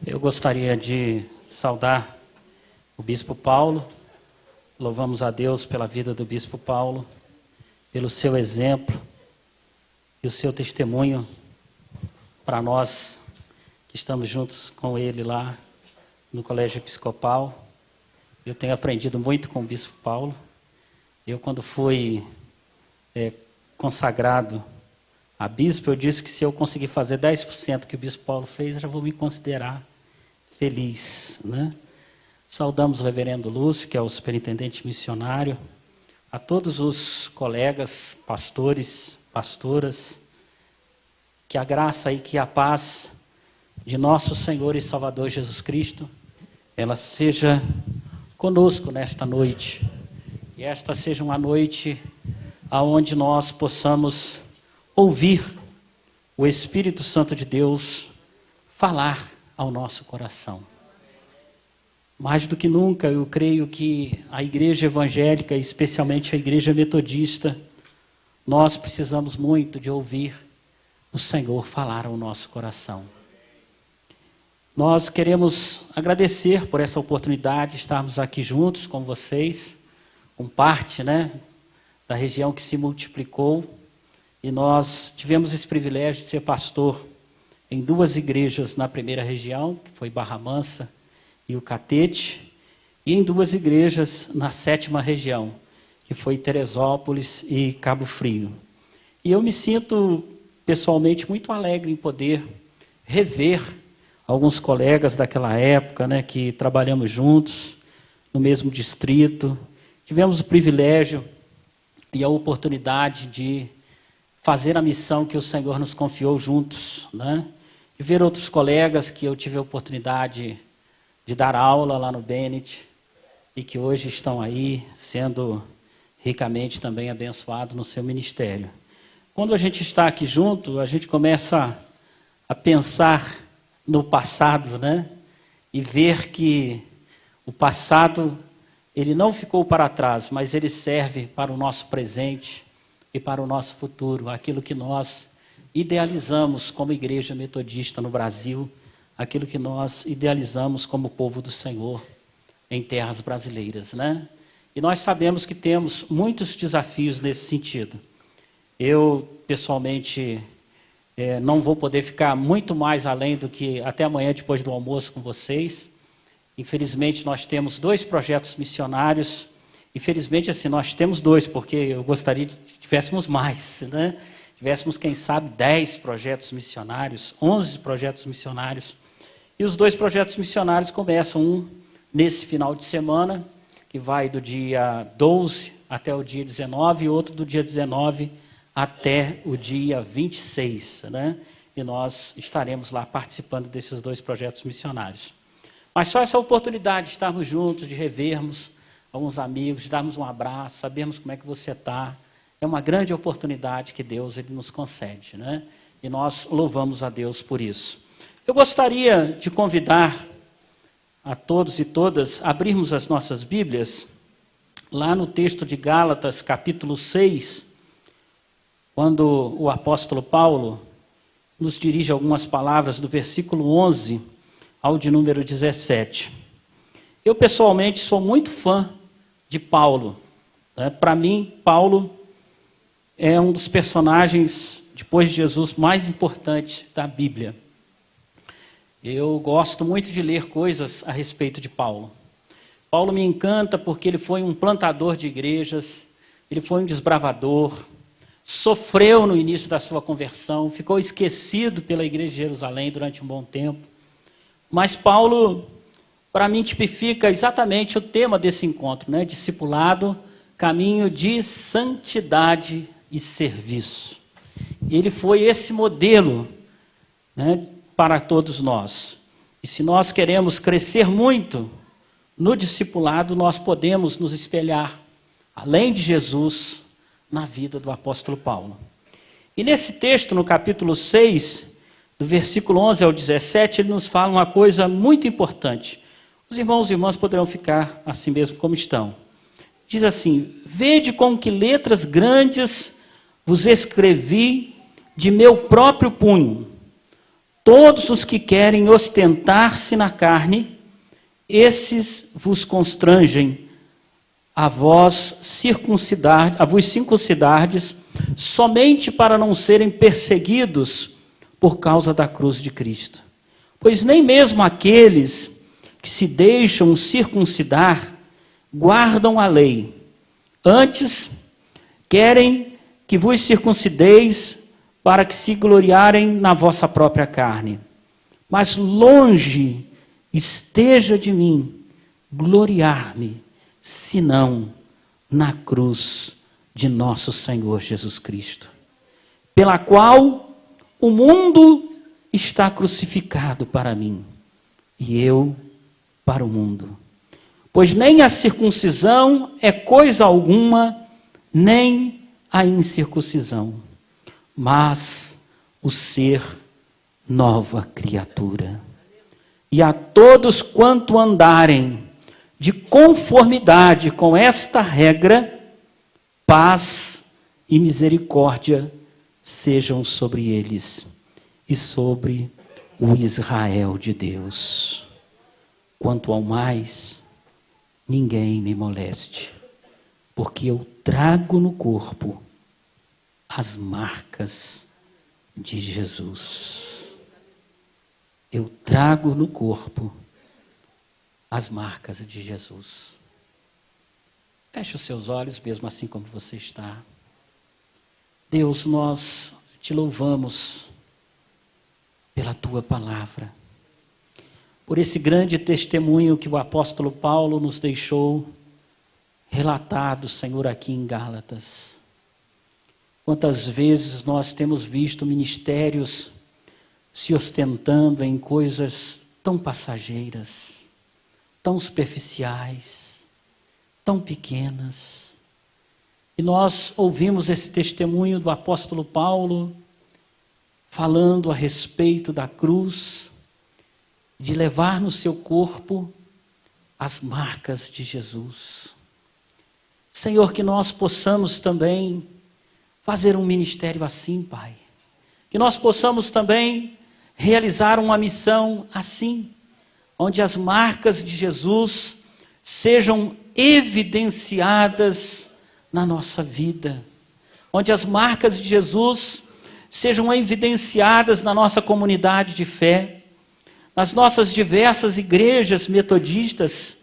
Eu gostaria de saudar o Bispo Paulo. Louvamos a Deus pela vida do Bispo Paulo, pelo seu exemplo e o seu testemunho para nós que estamos juntos com ele lá no Colégio Episcopal. Eu tenho aprendido muito com o Bispo Paulo. Eu, quando fui consagrado a bispo, eu disse que se eu conseguir fazer 10% que o Bispo Paulo fez, já vou me considerar feliz, né? Saudamos o reverendo Lúcio, que é o superintendente missionário, a todos os colegas, pastores, pastoras, que a graça e que a paz de nosso Senhor e Salvador Jesus Cristo, ela seja conosco nesta noite. E esta seja uma noite aonde nós possamos ouvir o Espírito Santo de Deus falar ao nosso coração. Mais do que nunca, eu creio que a igreja evangélica, especialmente a igreja metodista, nós precisamos muito de ouvir o Senhor falar ao nosso coração. Nós queremos agradecer por essa oportunidade de estarmos aqui juntos com vocês, com parte, da região que se multiplicou, e nós tivemos esse privilégio de ser pastor em duas igrejas na primeira região, que foi Barra Mansa e o Catete, e em duas igrejas na sétima região, que foi Teresópolis e Cabo Frio. E eu me sinto pessoalmente muito alegre em poder rever alguns colegas daquela época, que trabalhamos juntos no mesmo distrito. Tivemos o privilégio e a oportunidade de fazer a missão que o Senhor nos confiou juntos, E ver outros colegas que eu tive a oportunidade de dar aula lá no Bennett e que hoje estão aí sendo ricamente também abençoados no seu ministério. Quando a gente está aqui junto, a gente começa a pensar no passado, E ver que o passado, ele não ficou para trás, mas ele serve para o nosso presente e para o nosso futuro, aquilo que nós idealizamos como igreja metodista no Brasil, aquilo que nós idealizamos como povo do Senhor em terras brasileiras, E nós sabemos que temos muitos desafios nesse sentido. Eu, pessoalmente, não vou poder ficar muito mais além do que até amanhã, depois do almoço, com vocês. Infelizmente, nós temos 2 projetos missionários. Infelizmente, assim, nós temos 2, porque eu gostaria de que tivéssemos mais, Tivéssemos, quem sabe, 10 projetos missionários, 11 projetos missionários. E os 2 projetos missionários começam, um nesse final de semana, que vai do dia 12 até o dia 19, e outro do dia 19 até o dia 26, E nós estaremos lá participando desses 2 projetos missionários. Mas só essa oportunidade de estarmos juntos, de revermos alguns amigos, de darmos um abraço, sabermos como é que você está, é uma grande oportunidade que Deus ele nos concede, E nós louvamos a Deus por isso. Eu gostaria de convidar a todos e todas a abrirmos as nossas Bíblias, lá no texto de Gálatas, capítulo 6, quando o apóstolo Paulo nos dirige algumas palavras do versículo 11 ao de número 17. Eu, pessoalmente, sou muito fã de Paulo. Para mim, Paulo é um dos personagens, depois de Jesus, mais importantes da Bíblia. Eu gosto muito de ler coisas a respeito de Paulo. Paulo me encanta porque ele foi um plantador de igrejas, ele foi um desbravador, sofreu no início da sua conversão, ficou esquecido pela igreja de Jerusalém durante um bom tempo. Mas Paulo, para mim, tipifica exatamente o tema desse encontro, Discipulado, caminho de santidade e serviço. Ele foi esse modelo, para todos nós. E se nós queremos crescer muito no discipulado, nós podemos nos espelhar, além de Jesus, na vida do apóstolo Paulo. E nesse texto, no capítulo 6, do versículo 11 ao 17, ele nos fala uma coisa muito importante. Os irmãos e irmãs poderão ficar assim mesmo como estão. Diz assim: vede com que letras grandes vos escrevi de meu próprio punho. Todos os que querem ostentar-se na carne, esses vos constrangem a vos circuncidardes, somente para não serem perseguidos por causa da cruz de Cristo. Pois nem mesmo aqueles que se deixam circuncidar guardam a lei. Antes, querem que vos circuncideis para que se gloriarem na vossa própria carne. Mas longe esteja de mim gloriar-me, senão na cruz de nosso Senhor Jesus Cristo, pela qual o mundo está crucificado para mim, e eu para o mundo. Pois nem a circuncisão é coisa alguma, nem a incircuncisão, mas o ser nova criatura. E a todos quanto andarem de conformidade com esta regra, paz e misericórdia sejam sobre eles e sobre o Israel de Deus. Quanto ao mais, ninguém me moleste, porque eu trago no corpo as marcas de Jesus. Eu trago no corpo as marcas de Jesus. Feche os seus olhos, mesmo assim como você está. Deus, nós te louvamos pela tua palavra, por esse grande testemunho que o apóstolo Paulo nos deixou relatado, Senhor, aqui em Gálatas. Quantas vezes nós temos visto ministérios se ostentando em coisas tão passageiras, tão superficiais, tão pequenas. E nós ouvimos esse testemunho do apóstolo Paulo falando a respeito da cruz, de levar no seu corpo as marcas de Jesus. Senhor, que nós possamos também fazer um ministério assim, Pai. Que nós possamos também realizar uma missão assim, onde as marcas de Jesus sejam evidenciadas na nossa vida, onde as marcas de Jesus sejam evidenciadas na nossa comunidade de fé, nas nossas diversas igrejas metodistas.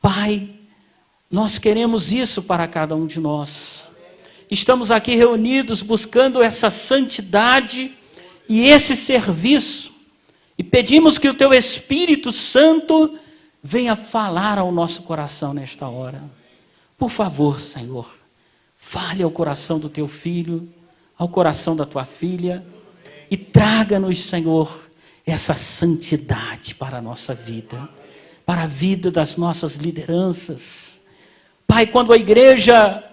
Pai, nós queremos isso para cada um de nós. Estamos aqui reunidos buscando essa santidade e esse serviço, e pedimos que o teu Espírito Santo venha falar ao nosso coração nesta hora. Por favor, Senhor, fale ao coração do teu filho, ao coração da tua filha, e traga-nos, Senhor, essa santidade para a nossa vida, para a vida das nossas lideranças. Pai, quando a igreja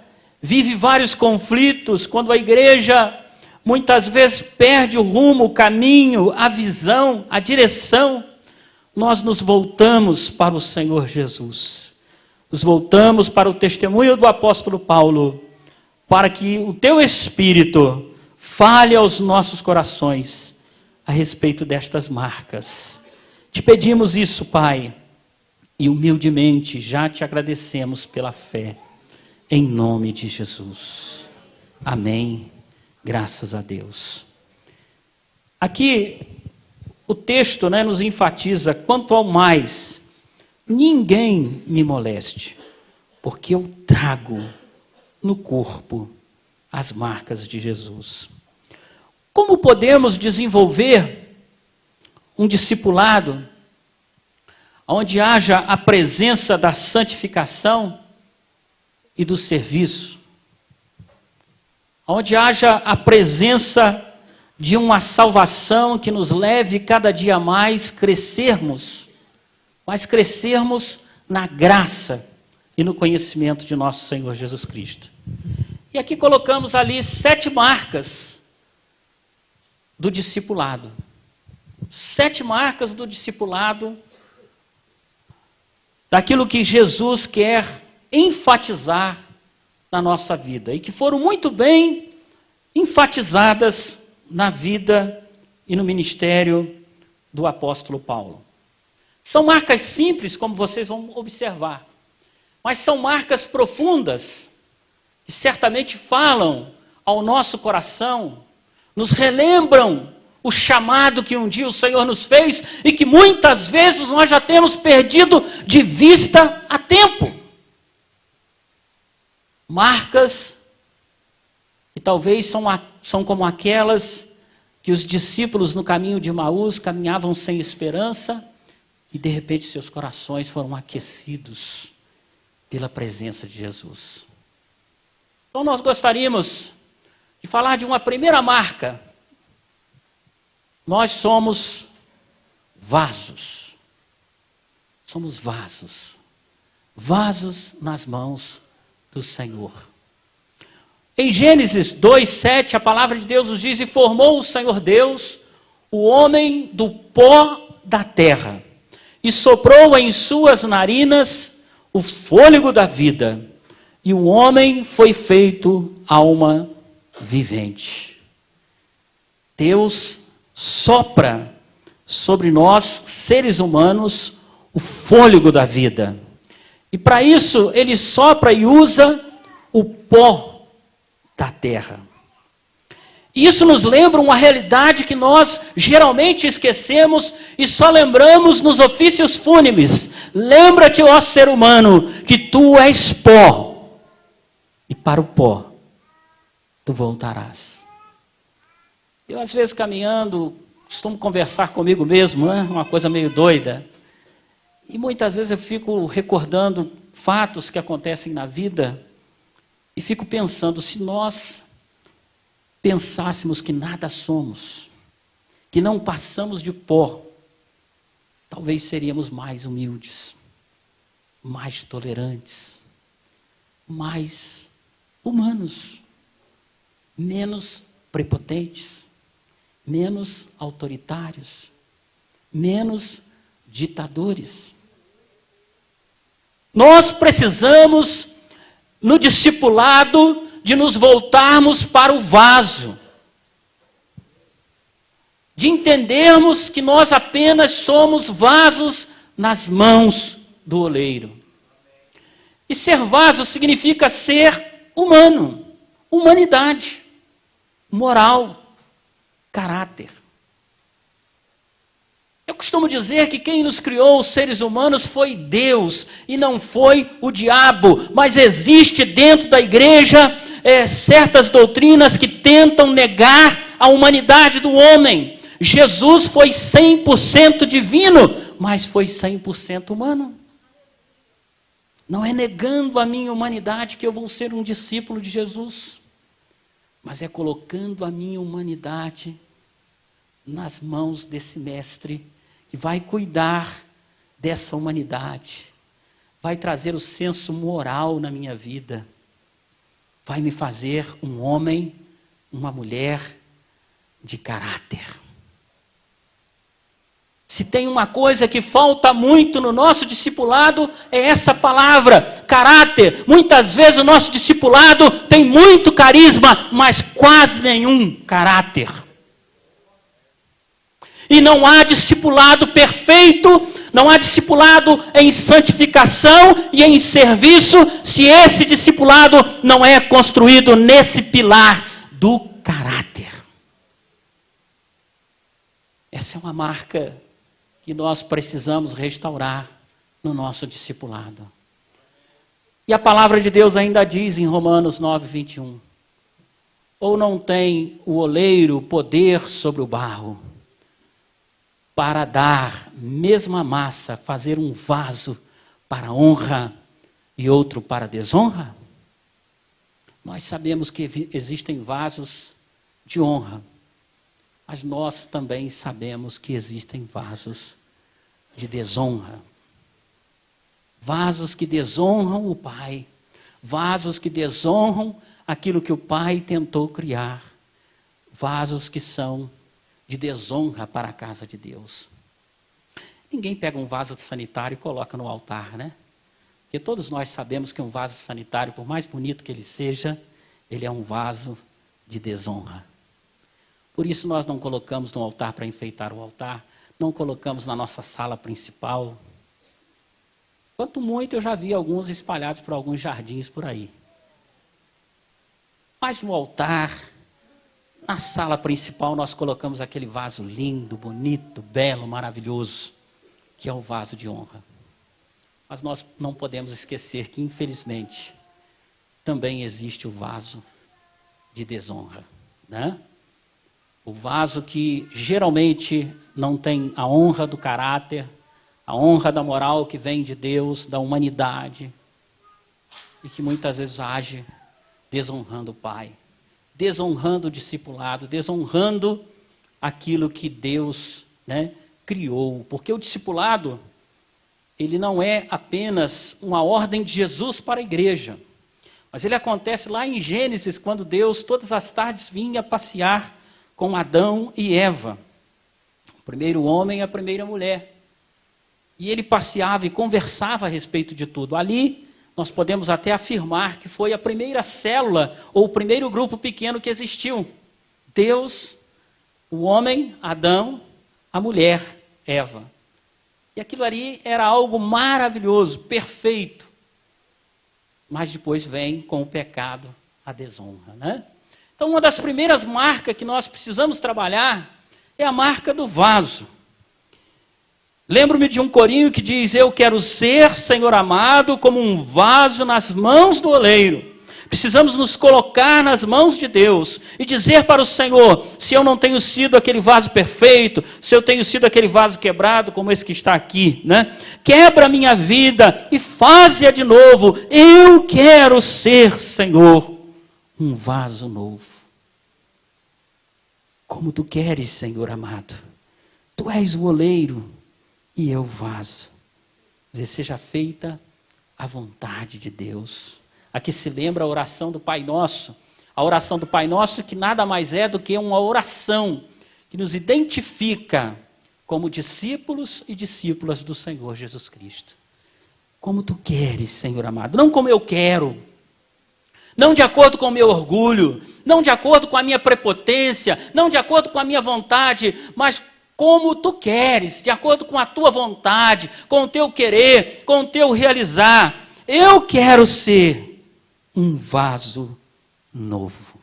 vive vários conflitos, quando a igreja muitas vezes perde o rumo, o caminho, a visão, a direção, nós nos voltamos para o Senhor Jesus. Nos voltamos para o testemunho do apóstolo Paulo, para que o teu Espírito fale aos nossos corações a respeito destas marcas. Te pedimos isso, Pai, e humildemente já te agradecemos pela fé, em nome de Jesus. Amém. Graças a Deus. Aqui o texto, nos enfatiza: quanto ao mais, ninguém me moleste, porque eu trago no corpo as marcas de Jesus. Como podemos desenvolver um discipulado onde haja a presença da santificação e do serviço? Onde haja a presença de uma salvação que nos leve cada dia mais crescermos, mas crescermos na graça e no conhecimento de nosso Senhor Jesus Cristo. E aqui colocamos ali 7 marcas do discipulado. 7 marcas do discipulado, daquilo que Jesus quer enfatizar na nossa vida, e que foram muito bem enfatizadas na vida e no ministério do apóstolo Paulo. São marcas simples, como vocês vão observar, mas são marcas profundas, que certamente falam ao nosso coração, nos relembram o chamado que um dia o Senhor nos fez e que muitas vezes nós já temos perdido de vista há tempo. Marcas que talvez são como aquelas que os discípulos no caminho de Emaús caminhavam sem esperança e de repente seus corações foram aquecidos pela presença de Jesus. Então nós gostaríamos de falar de uma primeira marca. Nós somos vasos. Somos vasos. Vasos nas mãos do Senhor. Em Gênesis 2:7, a palavra de Deus nos diz: e formou o Senhor Deus o homem do pó da terra, e soprou em suas narinas o fôlego da vida, e o homem foi feito alma vivente. Deus sopra sobre nós, seres humanos, o fôlego da vida. E para isso, ele sopra e usa o pó da terra. Isso nos lembra uma realidade que nós geralmente esquecemos e só lembramos nos ofícios fúnebres. Lembra-te, ó ser humano, que tu és pó, e para o pó tu voltarás. Eu, às vezes, caminhando, costumo conversar comigo mesmo, né? Uma coisa meio doida. E muitas vezes eu fico recordando fatos que acontecem na vida e fico pensando, se nós pensássemos que nada somos, que não passamos de pó, talvez seríamos mais humildes, mais tolerantes, mais humanos, menos prepotentes, menos autoritários, menos ditadores. Nós precisamos, no discipulado, de nos voltarmos para o vaso, de entendermos que nós apenas somos vasos nas mãos do oleiro. E ser vaso significa ser humano, humanidade, moral, caráter. Eu costumo dizer que quem nos criou, os seres humanos, foi Deus e não foi o diabo, mas existe dentro da igreja certas doutrinas que tentam negar a humanidade do homem. Jesus foi 100% divino, mas foi 100% humano. Não é negando a minha humanidade que eu vou ser um discípulo de Jesus, mas é colocando a minha humanidade nas mãos desse mestre que vai cuidar dessa humanidade, vai trazer o senso moral na minha vida, vai me fazer um homem, uma mulher de caráter. Se tem uma coisa que falta muito no nosso discipulado, é essa palavra, caráter. Muitas vezes o nosso discipulado tem muito carisma, mas quase nenhum caráter. E não há discipulado perfeito, não há discipulado em santificação e em serviço, se esse discipulado não é construído nesse pilar do caráter. Essa é uma marca que nós precisamos restaurar no nosso discipulado. E a palavra de Deus ainda diz em Romanos 9:21, ou não tem o oleiro poder sobre o barro, para dar mesma massa, fazer um vaso para honra e outro para desonra? Nós sabemos que existem vasos de honra, mas nós também sabemos que existem vasos de desonra. Vasos que desonram o Pai, vasos que desonram aquilo que o Pai tentou criar, vasos que são de desonra para a casa de Deus. Ninguém pega um vaso sanitário e coloca no altar, né? Porque todos nós sabemos que um vaso sanitário, por mais bonito que ele seja, ele é um vaso de desonra. Por isso nós não colocamos no altar para enfeitar o altar, não colocamos na nossa sala principal? Quanto muito eu já vi alguns espalhados por alguns jardins por aí. Mas no altar, na sala principal, nós colocamos aquele vaso lindo, bonito, belo, maravilhoso, que é o vaso de honra. Mas nós não podemos esquecer que, infelizmente, também existe o vaso de desonra, né? O vaso que geralmente não tem a honra do caráter, a honra da moral que vem de Deus, da humanidade, e que muitas vezes age desonrando o Pai, desonrando o discipulado, desonrando aquilo que Deus, né, criou. Porque o discipulado, ele não é apenas uma ordem de Jesus para a igreja, mas ele acontece lá em Gênesis, quando Deus todas as tardes vinha passear com Adão e Eva, o primeiro homem e a primeira mulher. E ele passeava e conversava a respeito de tudo. Ali, nós podemos até afirmar que foi a primeira célula, ou o primeiro grupo pequeno que existiu. Deus, o homem, Adão, a mulher, Eva. E aquilo ali era algo maravilhoso, perfeito. Mas depois vem com o pecado a desonra, né? Então, uma das primeiras marcas que nós precisamos trabalhar é a marca do vaso. Lembro-me de um corinho que diz: eu quero ser, Senhor amado, como um vaso nas mãos do oleiro. Precisamos nos colocar nas mãos de Deus e dizer para o Senhor: se eu não tenho sido aquele vaso perfeito, se eu tenho sido aquele vaso quebrado, como esse que está aqui, né? Quebra a minha vida e faze-a de novo. Eu quero ser, Senhor, um vaso novo. Como tu queres, Senhor amado. Tu és o oleiro e eu o vaso. Dizer, seja feita a vontade de Deus. Aqui se lembra a oração do Pai Nosso. A oração do Pai Nosso que nada mais é do que uma oração que nos identifica como discípulos e discípulas do Senhor Jesus Cristo. Como tu queres, Senhor amado. Não como eu quero. Não de acordo com o meu orgulho. Não de acordo com a minha prepotência. Não de acordo com a minha vontade. Mas como tu queres. De acordo com a tua vontade. Com o teu querer. Com o teu realizar. Eu quero ser um vaso novo.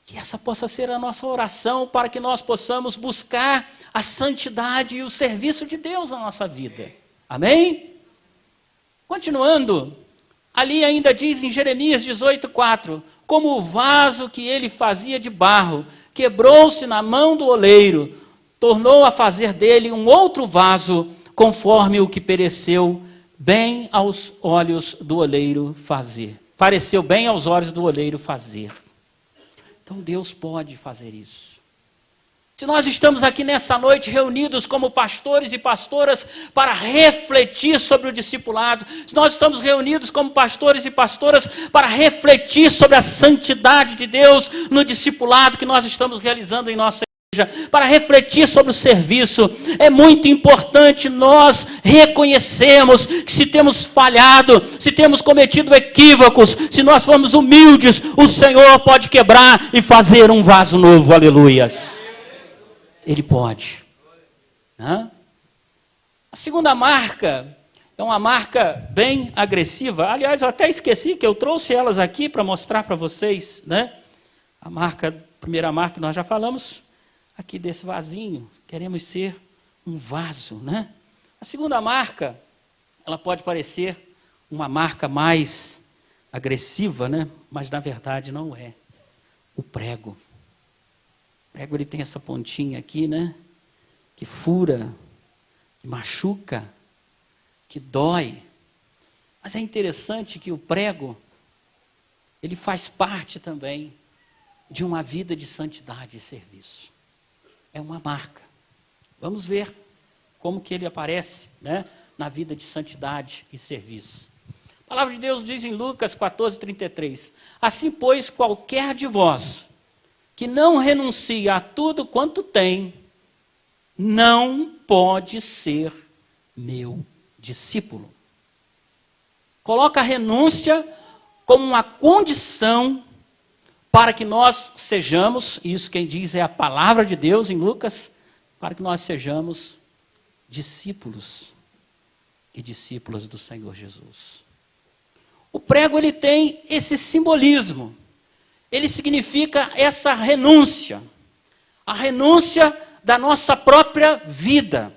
Que essa possa ser a nossa oração para que nós possamos buscar a santidade e o serviço de Deus na nossa vida. Amém? Continuando, ali ainda diz em Jeremias 18:4, como o vaso que ele fazia de barro, quebrou-se na mão do oleiro, tornou a fazer dele um outro vaso, conforme o que pereceu bem aos olhos do oleiro fazer. Pareceu bem aos olhos do oleiro fazer. Então Deus pode fazer isso. Se nós estamos aqui nessa noite reunidos como pastores e pastoras para refletir sobre o discipulado, se nós estamos reunidos como pastores e pastoras para refletir sobre a santidade de Deus no discipulado que nós estamos realizando em nossa para refletir sobre o serviço, é muito importante nós reconhecermos que se temos falhado, se temos cometido equívocos, se nós formos humildes, o Senhor pode quebrar e fazer um vaso novo, aleluias. Ele pode. A segunda marca é uma marca bem agressiva. Aliás, eu até esqueci que eu trouxe elas aqui para mostrar para vocês, né? A primeira marca que nós já falamos, aqui desse vasinho, queremos ser um vaso, né? A segunda marca, ela pode parecer uma marca mais agressiva, né? Mas na verdade não é. O prego. O prego ele tem essa pontinha aqui, né? Que fura, que machuca, que dói. Mas é interessante que o prego, ele faz parte também de uma vida de santidade e serviço. É uma marca. Vamos ver como que ele aparece, né, na vida de santidade e serviço. A palavra de Deus diz em Lucas 14:33, assim pois qualquer de vós que não renuncia a tudo quanto tem, não pode ser meu discípulo. Coloca a renúncia como uma condição para que nós sejamos, e isso quem diz é a palavra de Deus em Lucas para que nós sejamos discípulos e discípulas do Senhor Jesus. O prego, ele tem esse simbolismo. Ele significa essa renúncia. A renúncia da nossa própria vida.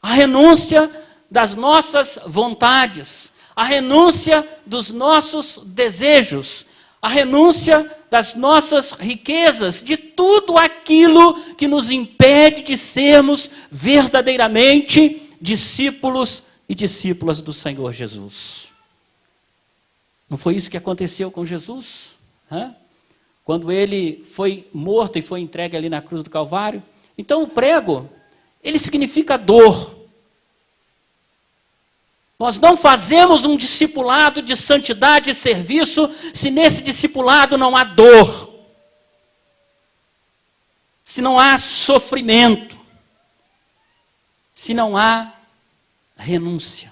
A renúncia das nossas vontades. A renúncia dos nossos desejos. A renúncia das nossas riquezas. De tudo aquilo que nos impede de sermos verdadeiramente discípulos e discípulas do Senhor Jesus. Não foi isso que aconteceu com Jesus? Quando ele foi morto e foi entregue ali na cruz do Calvário. Então o prego, ele significa dor. Nós não fazemos um discipulado de santidade e serviço se nesse discipulado não há dor. Se não há sofrimento. Se não há renúncia.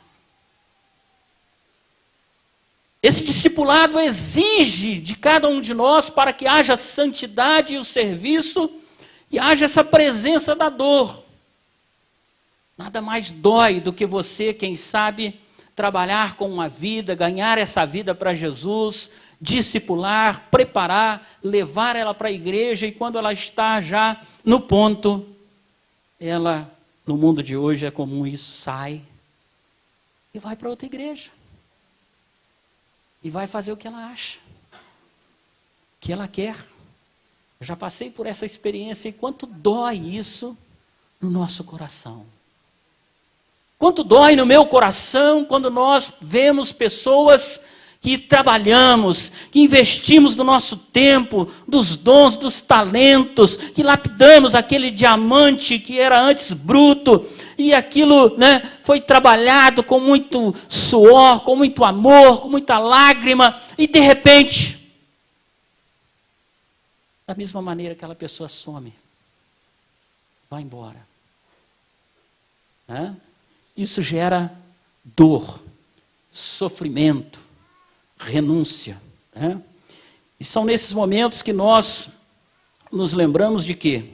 Esse discipulado exige de cada um de nós para que haja santidade e o serviço e haja essa presença da dor. Nada mais dói do que você, quem sabe, trabalhar com uma vida, ganhar essa vida para Jesus, discipular, preparar, levar ela para a igreja e quando ela está já no ponto, ela, no mundo de hoje é comum isso, sai e vai para outra igreja. E vai fazer o que ela acha, o que ela quer. Eu já passei por essa experiência e quanto dói isso no nosso coração. Quanto dói no meu coração quando nós vemos pessoas que trabalhamos, que investimos do nosso tempo, dos dons, dos talentos, que lapidamos aquele diamante que era antes bruto, e aquilo, foi trabalhado com muito suor, com muito amor, com muita lágrima, e de repente, da mesma maneira aquela pessoa some, vai embora. Isso gera dor, sofrimento, renúncia. E são nesses momentos que nós nos lembramos de quê?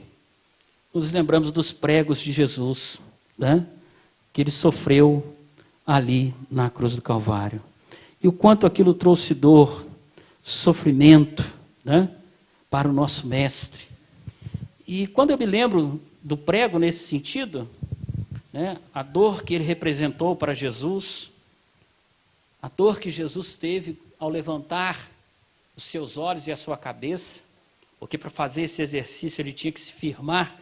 Nos lembramos dos pregos de Jesus, que ele sofreu ali na cruz do Calvário. E o quanto aquilo trouxe dor, sofrimento, para o nosso mestre. E quando eu me lembro do prego nesse sentido, a dor que ele representou para Jesus, a dor que Jesus teve ao levantar os seus olhos e a sua cabeça, porque para fazer esse exercício ele tinha que se firmar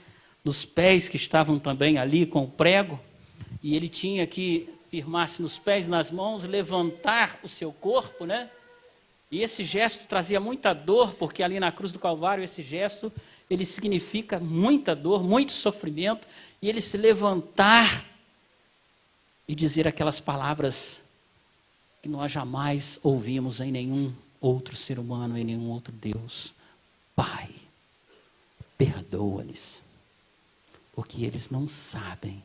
nos pés que estavam também ali com o prego, e ele tinha que firmar-se nos pés, nas mãos, levantar o seu corpo, E esse gesto trazia muita dor, porque ali na cruz do Calvário esse gesto, ele significa muita dor, muito sofrimento, e ele se levantar e dizer aquelas palavras que nós jamais ouvimos em nenhum outro ser humano, em nenhum outro Deus. Pai, perdoa-lhes, porque eles não sabem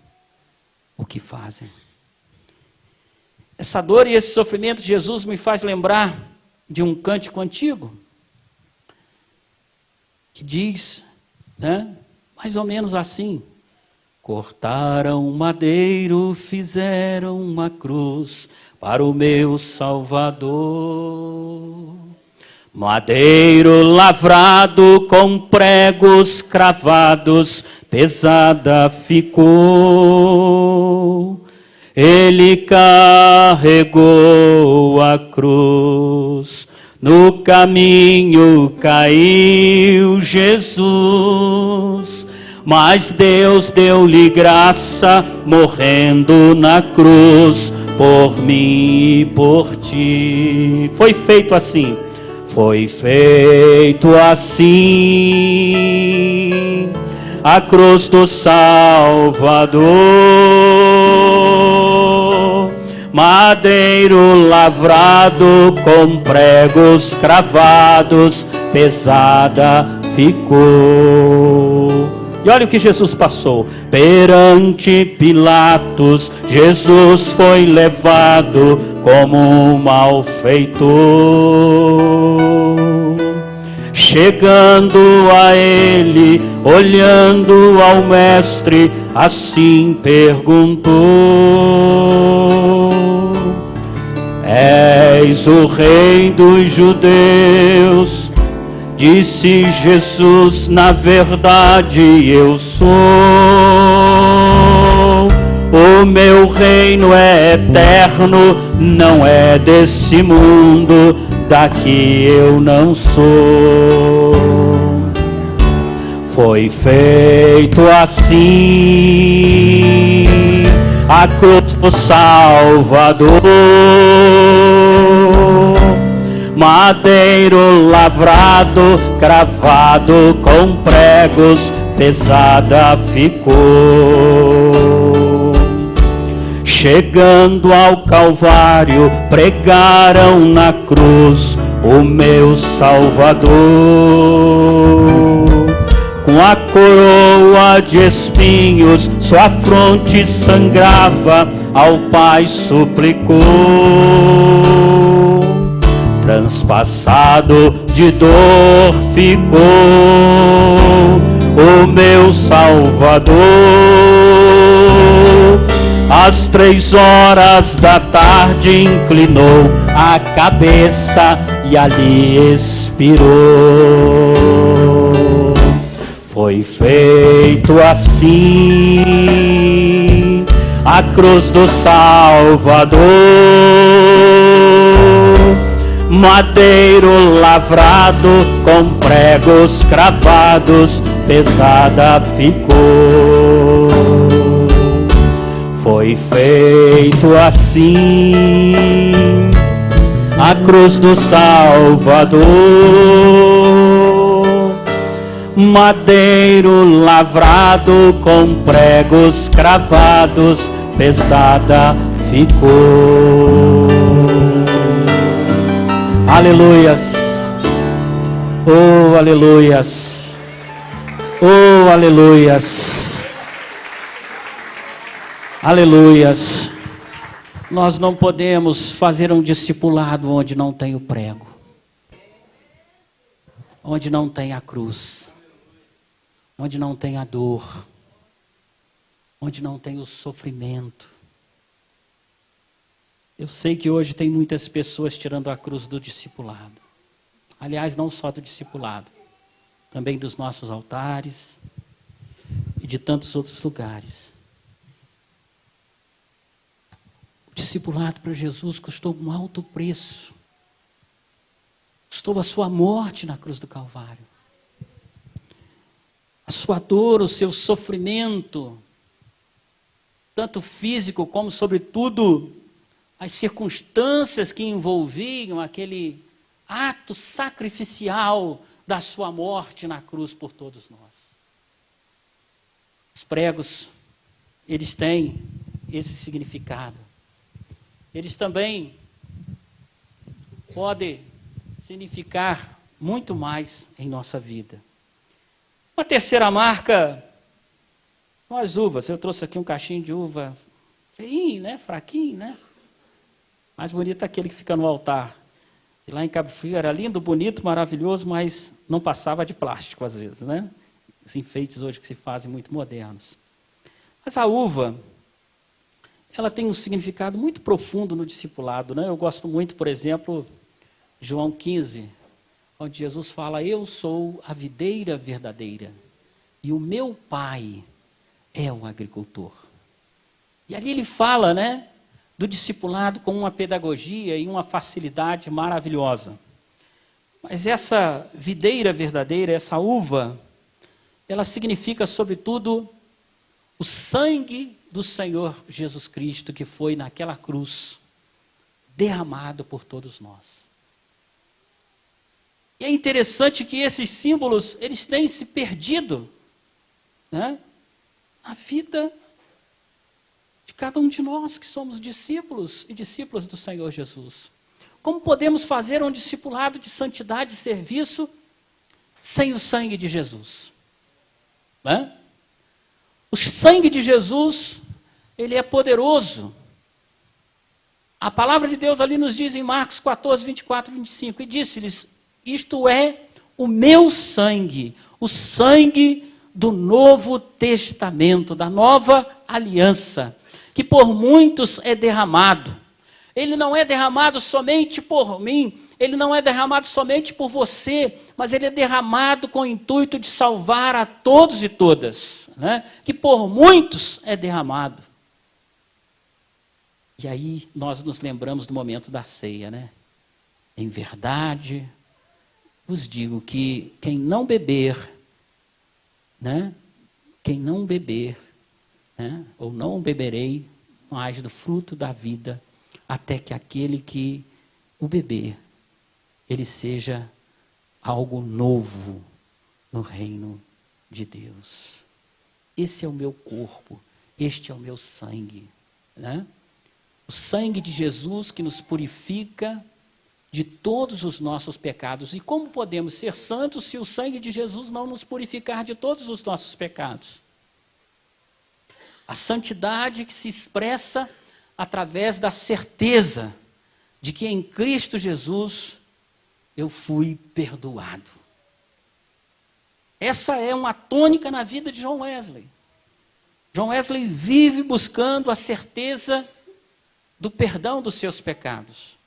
o que fazem. Essa dor e esse sofrimento de Jesus me faz lembrar de um cântico antigo, que diz, mais ou menos assim: cortaram um madeiro, fizeram uma cruz para o meu Salvador. Madeiro lavrado com pregos cravados, pesada ficou. Ele carregou a cruz, no caminho caiu Jesus, mas Deus deu-lhe graça, morrendo na cruz, por mim e por ti. Foi feito assim. Foi feito assim, a cruz do Salvador, madeiro lavrado com pregos cravados, pesada ficou. E olha o que Jesus passou. Perante Pilatos, Jesus foi levado como um malfeitor. Chegando a ele, olhando ao mestre, assim perguntou: És o rei dos judeus? Disse Jesus: na verdade eu sou. O meu reino é eterno, não é desse mundo, daqui eu não sou. Foi feito assim a cruz do Salvador, madeiro lavrado, cravado com pregos, pesada ficou. Chegando ao Calvário, pregaram na cruz o meu Salvador. Com a coroa de espinhos, sua fronte sangrava, ao Pai suplicou. Transpassado de dor ficou o meu Salvador. Às 3 da tarde inclinou a cabeça e ali expirou. Foi feito assim a cruz do Salvador, madeiro lavrado com pregos cravados, pesada ficou. Foi feito assim a cruz do Salvador, madeiro lavrado com pregos cravados, pesada ficou. Aleluias, oh aleluias, oh aleluias. Aleluias. Nós não podemos fazer um discipulado onde não tem o prego, onde não tem a cruz, onde não tem a dor, onde não tem o sofrimento. Eu sei que hoje tem muitas pessoas tirando a cruz do discipulado. Aliás, não só do discipulado, também dos nossos altares e de tantos outros lugares. O discipulado para Jesus custou um alto preço. Custou a sua morte na cruz do Calvário. A sua dor, o seu sofrimento, tanto físico como, sobretudo, as circunstâncias que envolviam aquele ato sacrificial da sua morte na cruz por todos nós. Os pregos, eles têm esse significado. Eles também podem significar muito mais em nossa vida. Uma terceira marca são as uvas. Eu trouxe aqui um cachinho de uva feinho, né? Fraquinho, né? Mais bonito é aquele que fica no altar. E lá em Cabo Frio era lindo, bonito, maravilhoso, mas não passava de plástico às vezes, né? Os enfeites hoje que se fazem muito modernos. Mas a uva, ela tem um significado muito profundo no discipulado, né? Eu gosto muito, por exemplo, João 15, onde Jesus fala: eu sou a videira verdadeira e o meu pai é o agricultor. E ali ele fala, né, do discipulado com uma pedagogia e uma facilidade maravilhosa. Mas essa videira verdadeira, essa uva, ela significa, sobretudo, o sangue do Senhor Jesus Cristo, que foi naquela cruz, derramado por todos nós. E é interessante que esses símbolos, eles têm se perdido, né, na vida de cada um de nós que somos discípulos e discípulas do Senhor Jesus. Como podemos fazer um discipulado de santidade e serviço sem o sangue de Jesus? Né? O sangue de Jesus, ele é poderoso. A palavra de Deus ali nos diz em Marcos 14, 24 e 25, e disse-lhes: isto é o meu sangue, o sangue do Novo Testamento, da nova aliança, que por muitos é derramado. Ele não é derramado somente por mim, ele não é derramado somente por você, mas ele é derramado com o intuito de salvar a todos e todas, né? Que por muitos é derramado. E aí nós nos lembramos do momento da ceia, né? Em verdade, vos digo que quem não beber, né? Quem não beber, né? Ou não beberei mais do fruto da vida, até que aquele que o beber, ele seja algo novo no reino de Deus. Esse é o meu corpo, este é o meu sangue, né? O sangue de Jesus que nos purifica de todos os nossos pecados. E como podemos ser santos se o sangue de Jesus não nos purificar de todos os nossos pecados? A santidade que se expressa através da certeza de que em Cristo Jesus eu fui perdoado. Essa é uma tônica na vida de John Wesley. John Wesley vive buscando a certeza do perdão dos seus pecados.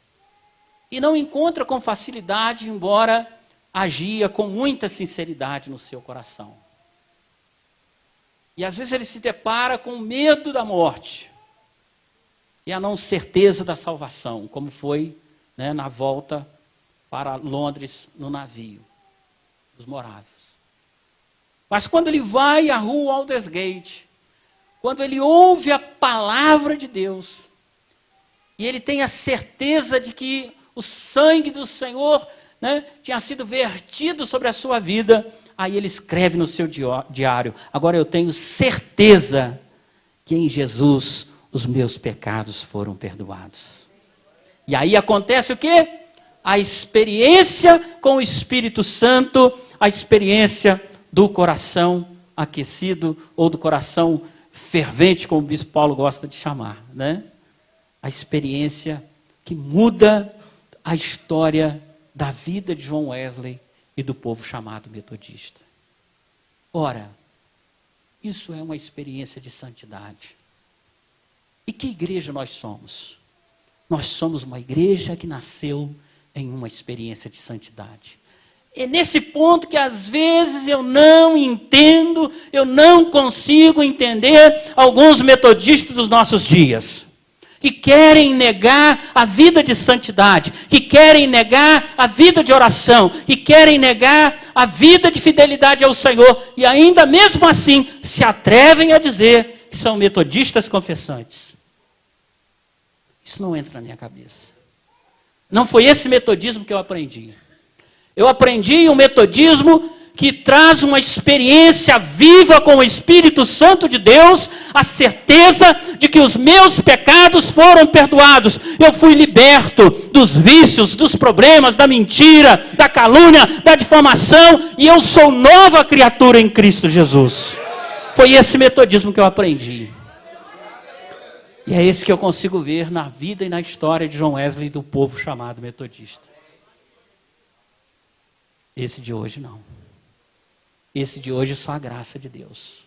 E não encontra com facilidade, embora agia com muita sinceridade no seu coração. E às vezes ele se depara com medo da morte e a não certeza da salvação, como foi, né, na volta para Londres no navio dos Morávios. Mas quando ele vai à rua Aldersgate, quando ele ouve a palavra de Deus, e ele tem a certeza de que o sangue do Senhor, né, tinha sido vertido sobre a sua vida, aí ele escreve no seu diário: agora eu tenho certeza que em Jesus os meus pecados foram perdoados. E aí acontece o quê? A experiência com o Espírito Santo, a experiência do coração aquecido, ou do coração fervente, como o bispo Paulo gosta de chamar, né? A experiência que muda a história da vida de John Wesley e do povo chamado metodista. Ora, isso é uma experiência de santidade. E que igreja nós somos? Nós somos uma igreja que nasceu em uma experiência de santidade. É nesse ponto que às vezes eu não entendo, eu não consigo entender alguns metodistas dos nossos dias, que querem negar a vida de santidade, que querem negar a vida de oração, que querem negar a vida de fidelidade ao Senhor, e ainda mesmo assim se atrevem a dizer que são metodistas confessantes. Isso não entra na minha cabeça. Não foi esse metodismo que eu aprendi. Eu aprendi um metodismo que traz uma experiência viva com o Espírito Santo de Deus, a certeza de que os meus pecados foram perdoados. Eu fui liberto dos vícios, dos problemas, da mentira, da calúnia, da difamação, e eu sou nova criatura em Cristo Jesus. Foi esse metodismo que eu aprendi. E é esse que eu consigo ver na vida e na história de John Wesley e do povo chamado metodista. Esse de hoje não. Esse de hoje é só a graça de Deus,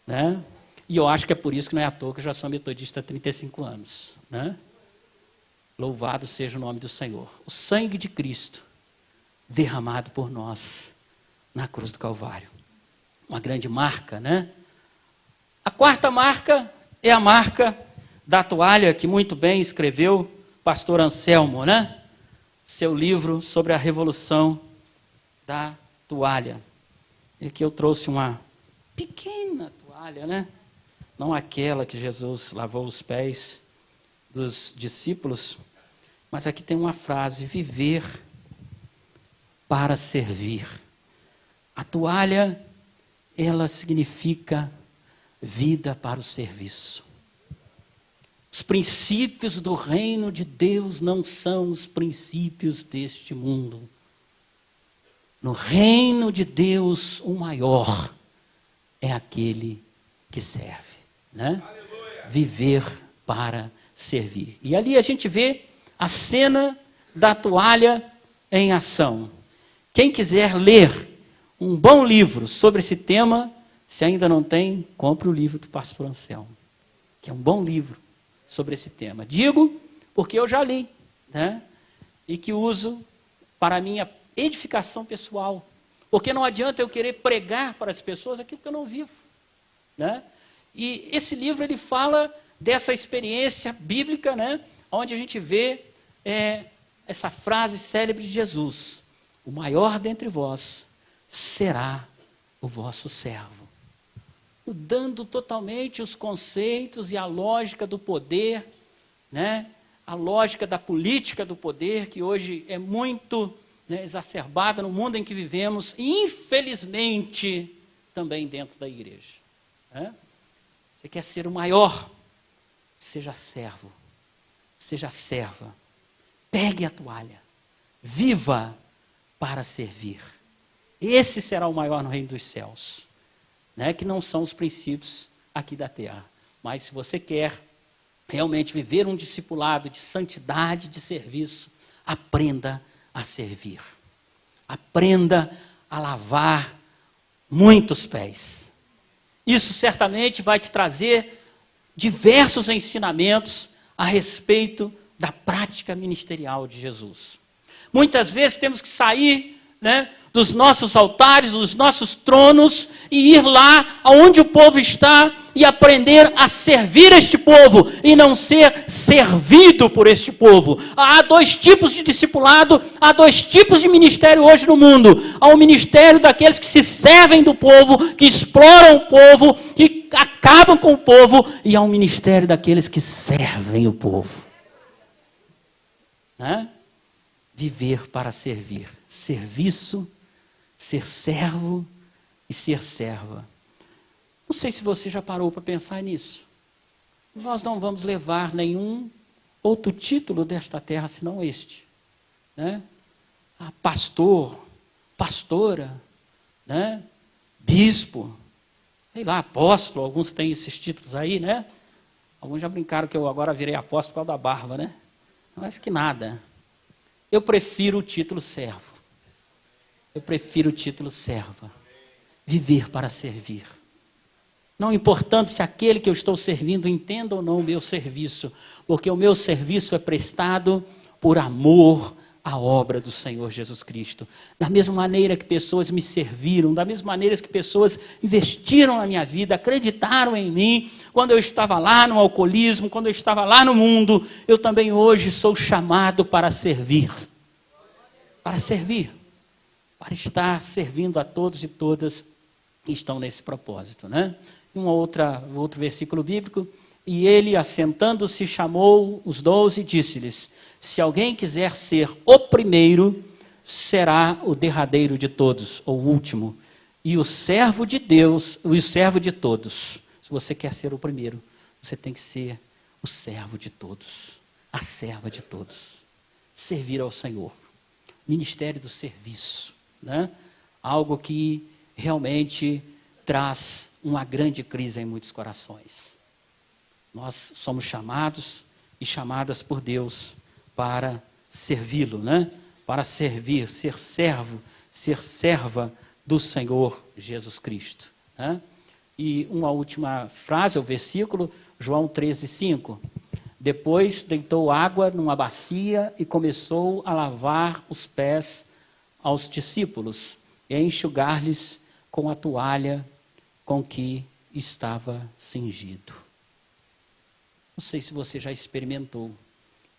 né? E eu acho que é por isso que não é à toa que eu já sou metodista há 35 anos, né? Louvado seja o nome do Senhor. O sangue de Cristo derramado por nós na cruz do Calvário. Uma grande marca, né? A quarta marca é a marca da toalha, que muito bem escreveu o pastor Anselmo, né? Seu livro sobre a revolução da toalha. E aqui eu trouxe uma pequena toalha, né? Não aquela que Jesus lavou os pés dos discípulos, mas aqui tem uma frase: viver para servir. A toalha, ela significa vida para o serviço. Os princípios do reino de Deus não são os princípios deste mundo. No reino de Deus, o maior é aquele que serve, né? Viver para servir. E ali a gente vê a cena da toalha em ação. Quem quiser ler um bom livro sobre esse tema, se ainda não tem, compre o livro do pastor Anselmo, que é um bom livro sobre esse tema. Digo porque eu já li, né? E que uso para a minha edificação pessoal. Porque não adianta eu querer pregar para as pessoas aquilo que eu não vivo, né? E esse livro ele fala dessa experiência bíblica, né? Onde a gente vê essa frase célebre de Jesus: o maior dentre vós será o vosso servo. Mudando totalmente os conceitos e a lógica do poder, né? A lógica da política do poder, que hoje é muito, né, exacerbada no mundo em que vivemos, e infelizmente também dentro da igreja, né? Você quer ser o maior? Seja servo, seja serva, pegue a toalha, viva para servir. Esse será o maior no reino dos céus, né? Que não são os princípios aqui da terra. Mas se você quer realmente viver um discipulado de santidade, de serviço, aprenda a servir. Aprenda a lavar muitos pés. Isso certamente vai te trazer diversos ensinamentos a respeito da prática ministerial de Jesus. Muitas vezes temos que sair, né, dos nossos altares, dos nossos tronos, e ir lá aonde o povo está e aprender a servir este povo e não ser servido por este povo. Há dois tipos de discipulado, há dois tipos de ministério hoje no mundo. Há o ministério daqueles que se servem do povo, que exploram o povo, que acabam com o povo, e há o ministério daqueles que servem o povo, né? Viver para servir. Serviço, ser servo e ser serva. Não sei se você já parou para pensar nisso. Nós não vamos levar nenhum outro título desta terra senão este, né? Pastor, pastora, né? Bispo, sei lá, apóstolo, alguns têm esses títulos aí, né? Alguns já brincaram que eu agora virei apóstolo por causa da barba, né? Mas que nada. Eu prefiro o título servo. Eu prefiro o título serva. Viver para servir. Não importando se aquele que eu estou servindo entenda ou não o meu serviço, porque o meu serviço é prestado por amor à obra do Senhor Jesus Cristo. Da mesma maneira que pessoas me serviram, da mesma maneira que pessoas investiram na minha vida, acreditaram em mim, quando eu estava lá no alcoolismo, quando eu estava lá no mundo, eu também hoje sou chamado para servir. Para servir. Para estar servindo a todos e todas que estão nesse propósito, né? Outro versículo bíblico: e ele, assentando-se, chamou os 12 e disse-lhes: se alguém quiser ser o primeiro, será o derradeiro de todos, ou o último, e o servo de Deus, o servo de todos. Se você quer ser o primeiro, você tem que ser o servo de todos, a serva de todos. Servir ao Senhor. Ministério do serviço, né? Algo que realmente traz uma grande crise em muitos corações. Nós somos chamados e chamadas por Deus para servi-lo, né? Para servir, ser servo, ser serva do Senhor Jesus Cristo, né? E uma última frase, o versículo, João 13:5. Depois deitou água numa bacia e começou a lavar os pés aos discípulos e a enxugar-lhes com a toalha com que estava cingido. Não sei se você já experimentou.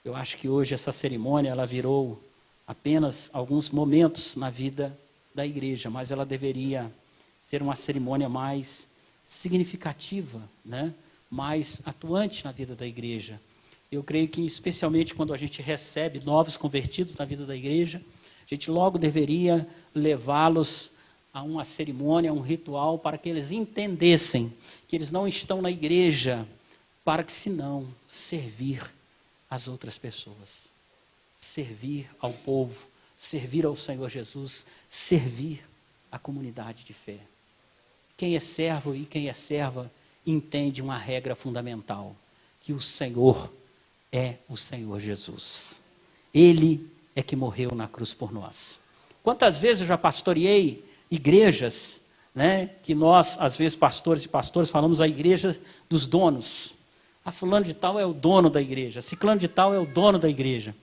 Eu acho que hoje essa cerimônia ela virou apenas alguns momentos na vida da igreja, mas ela deveria ser uma cerimônia mais significativa, né? Mais atuante na vida da igreja. Eu creio que, especialmente quando a gente recebe novos convertidos na vida da igreja, a gente logo deveria levá-los a uma cerimônia, a um ritual, para que eles entendessem que eles não estão na igreja para que, senão, servir as outras pessoas. Servir ao povo, servir ao Senhor Jesus, servir a comunidade de fé. Quem é servo e quem é serva entende uma regra fundamental, que o Senhor é o Senhor Jesus. Ele é que morreu na cruz por nós. Quantas vezes eu já pastoreei igrejas, né, que nós, às vezes, pastores e pastoras, falamos a igreja dos donos. A fulano de tal é o dono da igreja, ciclano de tal é o dono da igreja.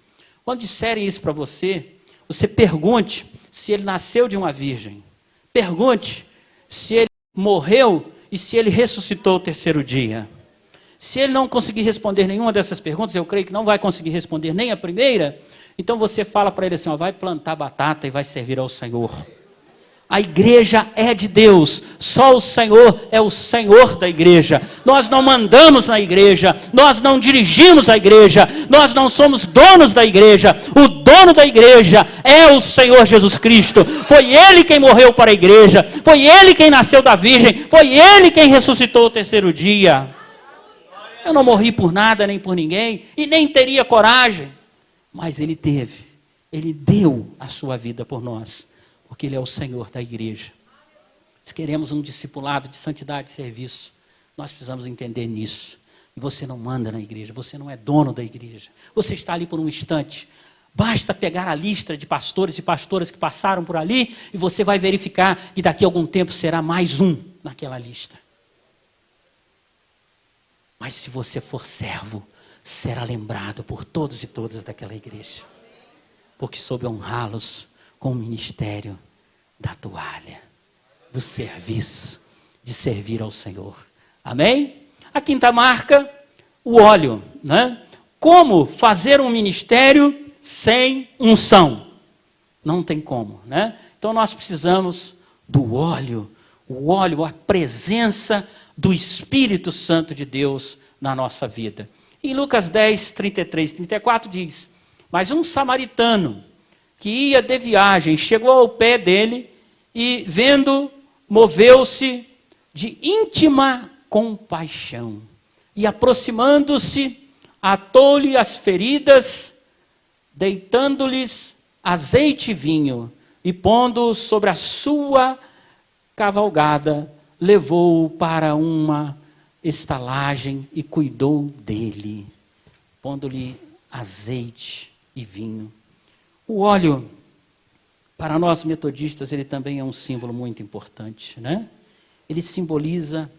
Quando disserem isso para você, você pergunte se ele nasceu de uma virgem. Pergunte se ele morreu e se ele ressuscitou o terceiro dia. Se ele não conseguir responder nenhuma dessas perguntas, eu creio que não vai conseguir responder nem a primeira, então você fala para ele assim, ó, vai plantar batata e vai servir ao Senhor. A igreja é de Deus, só o Senhor é o Senhor da igreja. Nós não mandamos na igreja, nós não dirigimos a igreja, nós não somos donos da igreja. O dono da igreja é o Senhor Jesus Cristo. Foi Ele quem morreu para a igreja, foi Ele quem nasceu da virgem, foi Ele quem ressuscitou o terceiro dia. Eu não morri por nada nem por ninguém e nem teria coragem, mas Ele teve, Ele deu a sua vida por nós. Porque Ele é o Senhor da igreja. Se queremos um discipulado de santidade e serviço, nós precisamos entender nisso. E você não manda na igreja, você não é dono da igreja. Você está ali por um instante. Basta pegar a lista de pastores e pastoras que passaram por ali e você vai verificar que daqui a algum tempo será mais um naquela lista. Mas se você for servo, será lembrado por todos e todas daquela igreja. Porque soube honrá-los com o ministério da toalha, do serviço, de servir ao Senhor. Amém? A quinta marca, o óleo, né? Como fazer um ministério sem unção? Não tem como, né? Então nós precisamos do óleo, o óleo, a presença do Espírito Santo de Deus na nossa vida. Em Lucas 10, 33, 34 diz, mas um samaritano que ia de viagem, chegou ao pé dele e, vendo, moveu-se de íntima compaixão. E, aproximando-se, atou-lhe as feridas, deitando-lhes azeite e vinho, e pondo sobre a sua cavalgada, levou-o para uma estalagem e cuidou dele, pondo-lhe azeite e vinho. O óleo, para nós metodistas, ele também é um símbolo muito importante, né? Ele simboliza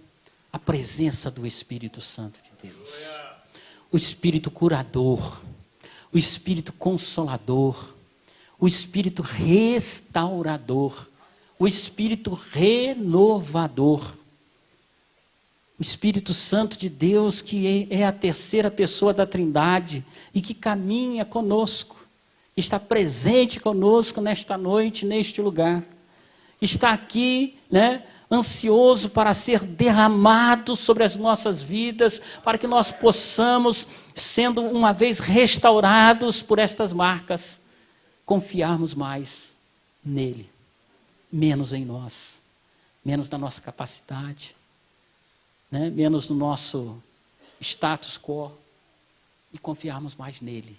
a presença do Espírito Santo de Deus. O Espírito curador, o Espírito consolador, o Espírito restaurador, o Espírito renovador. O Espírito Santo de Deus, que é a terceira pessoa da Trindade e que caminha conosco. Está presente conosco nesta noite, neste lugar. Está aqui, né, ansioso para ser derramado sobre as nossas vidas, para que nós possamos, sendo uma vez restaurados por estas marcas, confiarmos mais nele, menos em nós, menos na nossa capacidade, né, menos no nosso status quo, e confiarmos mais nele.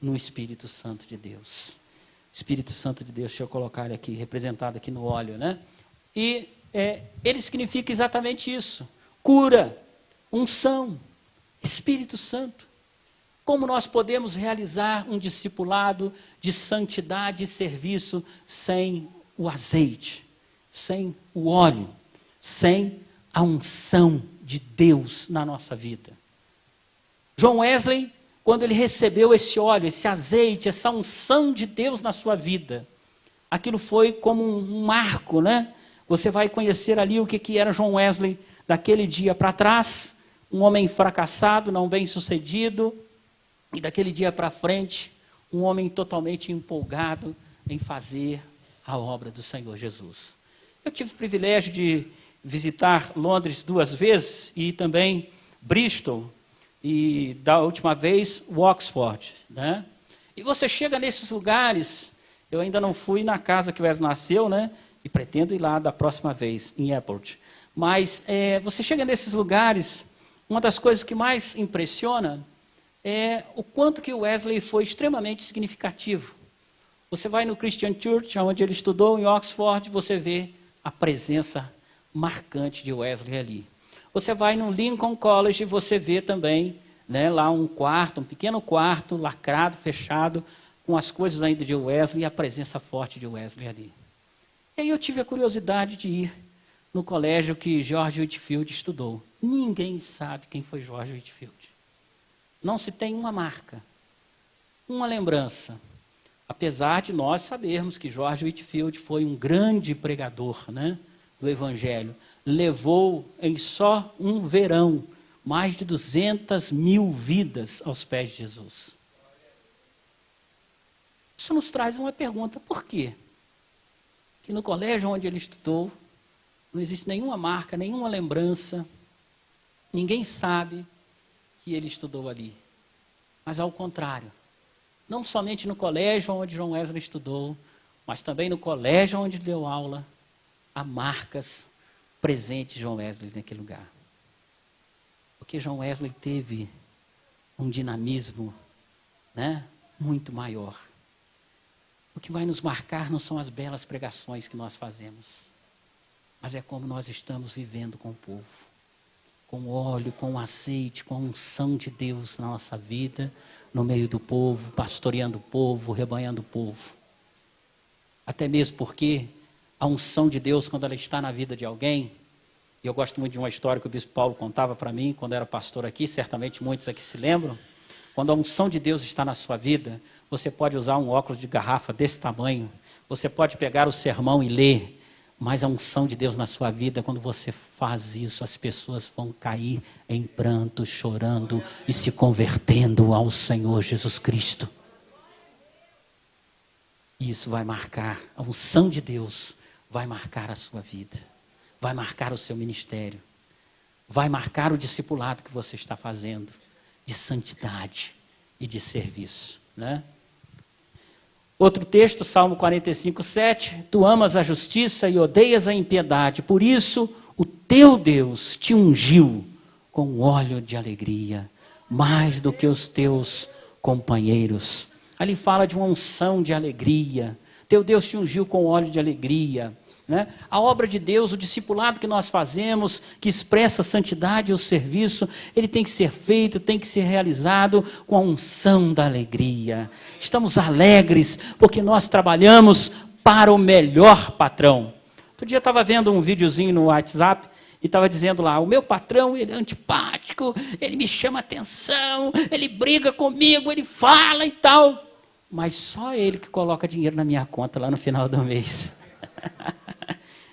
No Espírito Santo de Deus. Espírito Santo de Deus, deixa eu colocar ele aqui, representado aqui no óleo, né? E ele significa exatamente isso. Cura, unção, Espírito Santo. Como nós podemos realizar um discipulado de santidade e serviço sem o azeite, sem o óleo, sem a unção de Deus na nossa vida? João Wesley, quando ele recebeu esse óleo, esse azeite, essa unção de Deus na sua vida, aquilo foi como um marco, né? Você vai conhecer ali o que era João Wesley daquele dia para trás, um homem fracassado, não bem sucedido, e daquele dia para frente, um homem totalmente empolgado em fazer a obra do Senhor Jesus. Eu tive o privilégio de visitar Londres 2 vezes e também Bristol, e da última vez, Oxford, né? E você chega nesses lugares, eu ainda não fui na casa que o Wesley nasceu, né? E pretendo ir lá da próxima vez, em Appleton. Mas você chega nesses lugares, uma das coisas que mais impressiona é o quanto que o Wesley foi extremamente significativo. Você vai no Christian Church, onde ele estudou, em Oxford, você vê a presença marcante de Wesley ali. Você vai no Lincoln College e você vê também, né, lá um quarto, um pequeno quarto, lacrado, fechado, com as coisas ainda de Wesley e a presença forte de Wesley ali. E aí eu tive a curiosidade de ir no colégio que George Whitefield estudou. Ninguém sabe quem foi George Whitefield. Não se tem uma marca, uma lembrança. Apesar de nós sabermos que George Whitefield foi um grande pregador, né, do Evangelho. Levou em só um verão mais de 200 mil vidas aos pés de Jesus. Isso nos traz uma pergunta: por quê? Que no colégio onde ele estudou, não existe nenhuma marca, nenhuma lembrança, ninguém sabe que ele estudou ali. Mas ao contrário, não somente no colégio onde John Wesley estudou, mas também no colégio onde deu aula, há marcas presentes de John Wesley naquele lugar. Porque John Wesley teve um dinamismo, né, muito maior. O que vai nos marcar não são as belas pregações que nós fazemos, mas é como nós estamos vivendo com o povo. Com óleo, com azeite, com a unção de Deus na nossa vida, no meio do povo, pastoreando o povo, rebanhando o povo. Até mesmo porque a unção de Deus, quando ela está na vida de alguém, e eu gosto muito de uma história que o bispo Paulo contava para mim, quando era pastor aqui, certamente muitos aqui se lembram. Quando a unção de Deus está na sua vida, você pode usar um óculos de garrafa desse tamanho, você pode pegar o sermão e ler, mas a unção de Deus na sua vida, quando você faz isso, as pessoas vão cair em pranto, chorando e se convertendo ao Senhor Jesus Cristo. Isso vai marcar, a unção de Deus vai marcar a sua vida, vai marcar o seu ministério, vai marcar o discipulado que você está fazendo, de santidade e de serviço, né? Outro texto, Salmo 45, 7. Tu amas a justiça e odeias a impiedade, por isso o teu Deus te ungiu com óleo de alegria, mais do que os teus companheiros. Ali fala de uma unção de alegria. Teu Deus te ungiu com óleo de alegria. Né? A obra de Deus, o discipulado que nós fazemos, que expressa a santidade e o serviço, ele tem que ser feito, tem que ser realizado com a unção da alegria. Estamos alegres porque nós trabalhamos para o melhor patrão. Outro dia eu estava vendo um videozinho no WhatsApp e estava dizendo lá: o meu patrão, ele é antipático, ele me chama atenção, ele briga comigo, ele fala e tal, mas só ele que coloca dinheiro na minha conta lá no final do mês.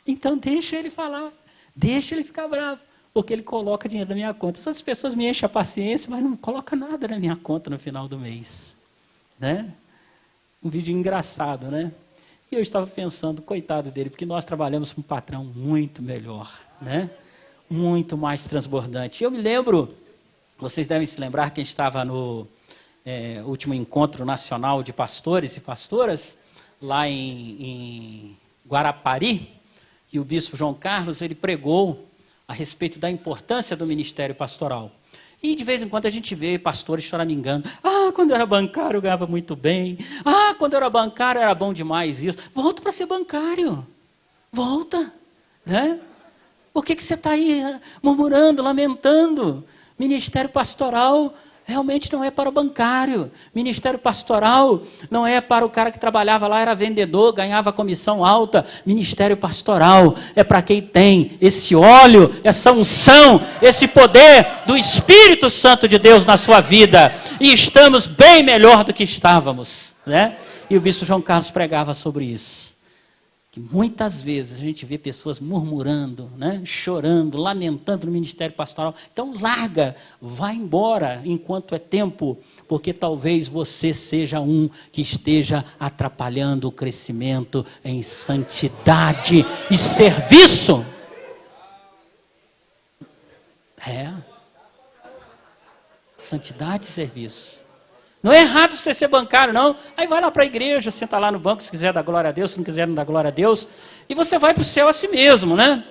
Então deixa ele falar, deixa ele ficar bravo, porque ele coloca dinheiro na minha conta. Essas pessoas me enchem a paciência, mas não coloca nada na minha conta no final do mês, né? Um vídeo engraçado, né? E eu estava pensando, coitado dele, porque nós trabalhamos com um patrão muito melhor, né? Muito mais transbordante. Eu me lembro, vocês devem se lembrar que a gente estava no último encontro nacional de pastores e pastoras, lá em Guarapari, e o bispo João Carlos, ele pregou a respeito da importância do ministério pastoral. E de vez em quando a gente vê pastores choramingando: ah, quando eu era bancário eu ganhava muito bem, ah, quando eu era bancário era bom demais isso. Volta para ser bancário, volta, né? Por que você está aí murmurando, lamentando? Ministério pastoral realmente não é para o bancário. Ministério pastoral não é para o cara que trabalhava lá, era vendedor, ganhava comissão alta. Ministério pastoral é para quem tem esse óleo, essa unção, esse poder do Espírito Santo de Deus na sua vida. E estamos bem melhor do que estávamos, né? E o bispo João Carlos pregava sobre isso. Que muitas vezes a gente vê pessoas murmurando, né, chorando, lamentando no ministério pastoral. Então larga, vai embora enquanto é tempo, porque talvez você seja um que esteja atrapalhando o crescimento em santidade e serviço. Santidade e serviço. Não é errado você ser bancário, não. Aí vai lá para a igreja, senta lá no banco, se quiser dar glória a Deus, se não quiser não dar glória a Deus. E você vai para o céu a si mesmo, né?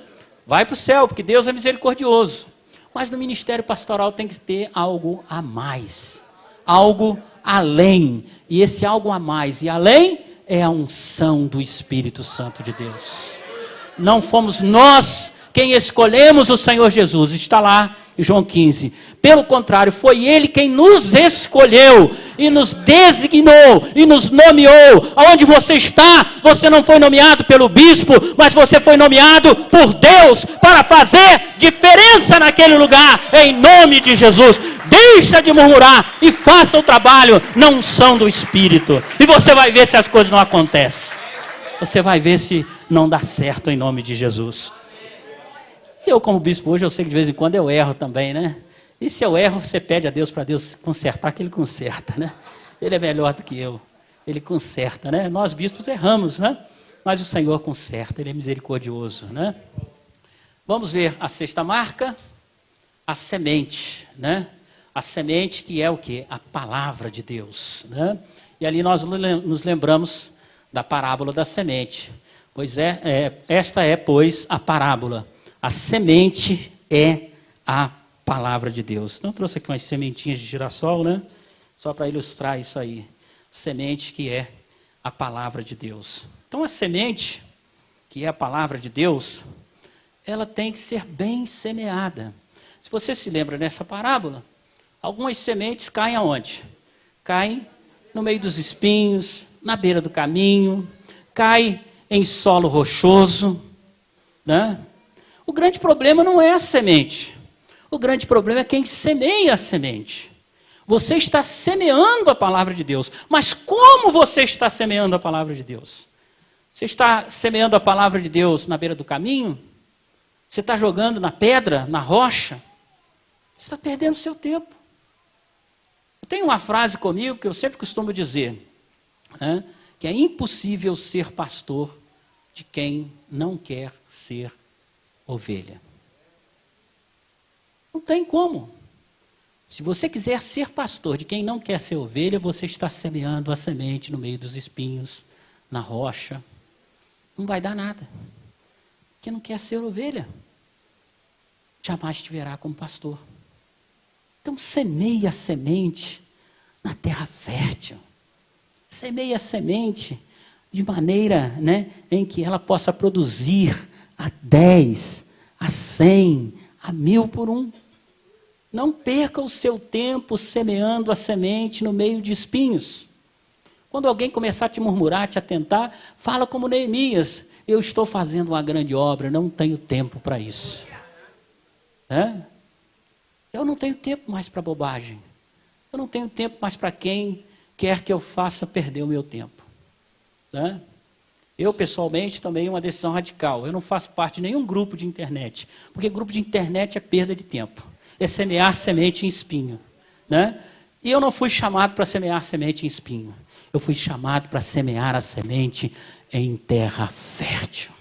Vai para o céu, porque Deus é misericordioso. Mas no ministério pastoral tem que ter algo a mais. Algo além. E esse algo a mais e além é a unção do Espírito Santo de Deus. Não fomos nós quem escolhemos o Senhor Jesus. Está lá em João 15. Pelo contrário, foi Ele quem nos escolheu e nos designou e nos nomeou. Aonde você está, você não foi nomeado pelo bispo, mas você foi nomeado por Deus para fazer diferença naquele lugar, em nome de Jesus. Deixa de murmurar e faça o trabalho na unção do Espírito. E você vai ver se as coisas não acontecem. Você vai ver se não dá certo em nome de Jesus. Eu, como bispo hoje, eu sei que de vez em quando eu erro também, né? E se eu erro, você pede a Deus para Deus consertar, que Ele conserta, né? Ele é melhor do que eu. Ele conserta, né? Nós bispos erramos, né? Mas o Senhor conserta, Ele é misericordioso, né? Vamos ver a sexta marca, a semente, né? A semente que é o quê? A palavra de Deus, né? E ali nós nos lembramos da parábola da semente. Pois esta é, pois, a parábola. A semente é a palavra de Deus. Então, eu trouxe aqui umas sementinhas de girassol, né? Só para ilustrar isso aí. Semente que é a palavra de Deus. Então, a semente, que é a palavra de Deus, ela tem que ser bem semeada. Se você se lembra nessa parábola, algumas sementes caem aonde? Caem no meio dos espinhos, na beira do caminho, caem em solo rochoso, né? O grande problema não é a semente. O grande problema é quem semeia a semente. Você está semeando a palavra de Deus. Mas como você está semeando a palavra de Deus? Você está semeando a palavra de Deus na beira do caminho? Você está jogando na pedra, na rocha? Você está perdendo seu tempo. Eu tenho uma frase comigo que eu sempre costumo dizer, né, que é impossível ser pastor de quem não quer ser ovelha. Não tem como. Se você quiser ser pastor de quem não quer ser ovelha, você está semeando a semente no meio dos espinhos, na rocha. Não vai dar nada. Quem não quer ser ovelha, jamais te verá como pastor. Então semeia a semente na terra fértil. Semeia a semente de maneira, né, em que ela possa produzir a 10, a 100, a 1000 por um. Não perca o seu tempo semeando a semente no meio de espinhos. Quando alguém começar a te murmurar, te atentar, fala como Neemias: eu estou fazendo uma grande obra, não tenho tempo para isso. Eu não tenho tempo mais para bobagem. Eu não tenho tempo mais para quem quer que eu faça perder o meu tempo. Eu, pessoalmente, tomei uma decisão radical. Eu não faço parte de nenhum grupo de internet, porque grupo de internet é perda de tempo. É semear semente em espinho. E eu não fui chamado para semear semente em espinho. Eu fui chamado para semear a semente em terra fértil.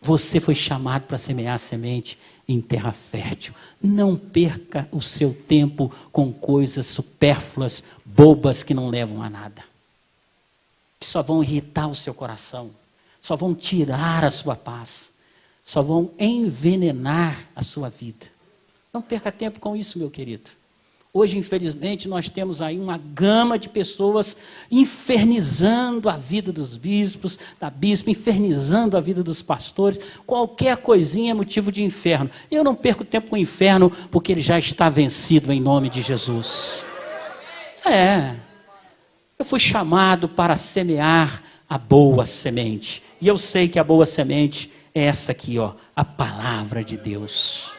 Você foi chamado para semear a semente em terra fértil. Não perca o seu tempo com coisas supérfluas, bobas, que não levam a nada. Que só vão irritar o seu coração, só vão tirar a sua paz, só vão envenenar a sua vida. Não perca tempo com isso, meu querido. Hoje, infelizmente, nós temos aí uma gama de pessoas infernizando a vida dos bispos, da bispa, infernizando a vida dos pastores. Qualquer coisinha é motivo de inferno. Eu não perco tempo com o inferno, porque ele já está vencido em nome de Jesus. Eu fui chamado para semear a boa semente. E eu sei que a boa semente é essa aqui, ó, a palavra de Deus.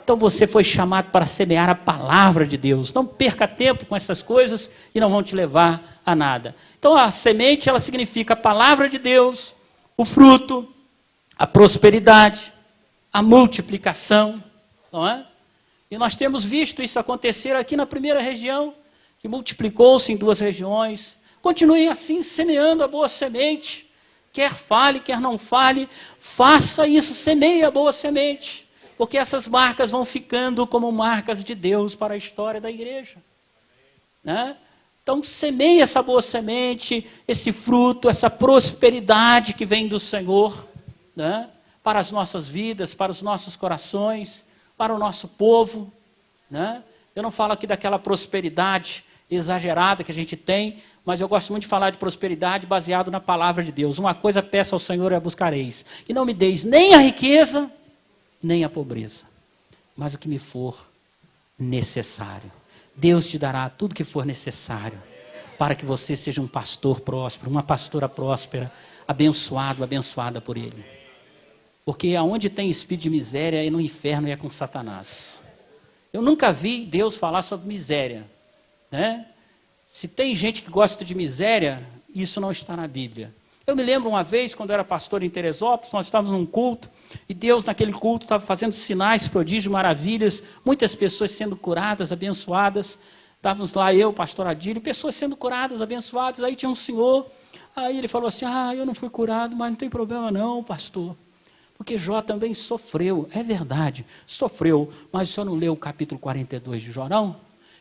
Então você foi chamado para semear a palavra de Deus. Não perca tempo com essas coisas e não vão te levar a nada. Então a semente, ela significa a palavra de Deus, o fruto, a prosperidade, a multiplicação. Não é? E nós temos visto isso acontecer aqui na primeira região, que multiplicou-se em 2 regiões. Continue assim, semeando a boa semente. Quer fale, quer não fale, faça isso, semeie a boa semente. Porque essas marcas vão ficando como marcas de Deus para a história da igreja. Então, semeie essa boa semente, esse fruto, essa prosperidade que vem do Senhor, para as nossas vidas, para os nossos corações, para o nosso povo. Eu não falo aqui daquela prosperidade exagerada que a gente tem, mas eu gosto muito de falar de prosperidade baseado na palavra de Deus. Uma coisa peço ao Senhor e a buscareis, que não me deis nem a riqueza, nem a pobreza. mas o que me for necessário. Deus te dará tudo que for necessário para que você seja um pastor próspero, uma pastora próspera, abençoado, abençoada por Ele. Porque aonde tem espírito de miséria é no inferno e é com Satanás. Eu nunca vi Deus falar sobre miséria, né? Se tem gente que gosta de miséria, isso não está na Bíblia. Eu me lembro uma vez, quando eu era pastor em Teresópolis, nós estávamos num culto, e Deus naquele culto estava fazendo sinais, prodígios, maravilhas, muitas pessoas sendo curadas, abençoadas. Estávamos lá, eu, pastor Adílio, pessoas sendo curadas, abençoadas. Aí tinha um senhor, aí ele falou assim, eu não fui curado, mas não tem problema não, pastor. Porque Jó também sofreu, é verdade, sofreu, mas o senhor não leu o capítulo 42 de Jó, não?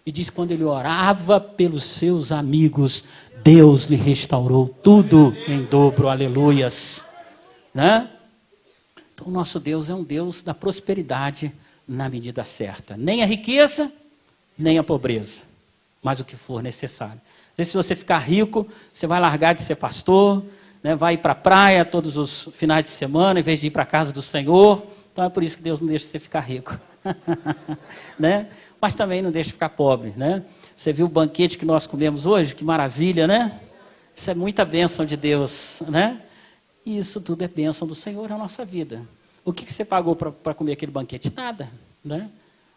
E diz que quando ele orava pelos seus amigos, Deus lhe restaurou tudo em dobro, aleluias. Né? Então o nosso Deus é um Deus da prosperidade na medida certa. Nem a riqueza, nem a pobreza, mas o que for necessário. Às vezes se você ficar rico, você vai largar de ser pastor, né? Vai ir para a praia todos os finais de semana, em vez de ir para a casa do Senhor. Então é por isso que Deus não deixa você ficar rico. Né? Mas também não deixa ficar pobre, né? Você viu o banquete que nós comemos hoje? Que maravilha, né? Isso é muita bênção de Deus, né? E isso tudo é bênção do Senhor na nossa vida. O que você pagou para comer aquele banquete? Nada, né?